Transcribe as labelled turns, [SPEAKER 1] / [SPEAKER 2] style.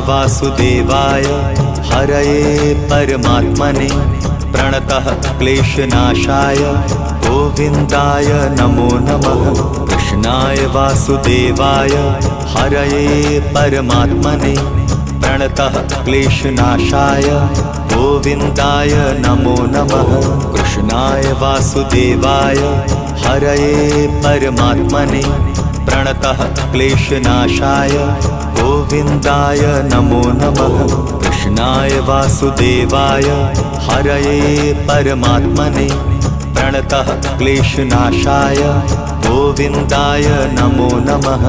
[SPEAKER 1] वासुदेवाय हरये परमात्मने प्रणतः क्लेशनाशाय गोविन्दाय नमो नमः। कृष्णाय वासुदेवाय हरये परमात्मने प्रणतः क्लेशनाशाय गोविन्दाय नमो नमः। कृष्णाय वासुदेवाय हरये परमात्मने प्रणतः क्लेशनाशाय गोविन्दाय नमो नमः। कृष्णाय वासुदेवाय हरये परमात्मने प्रणतः क्लेशनाशाय गोविन्दाय नमो नमः।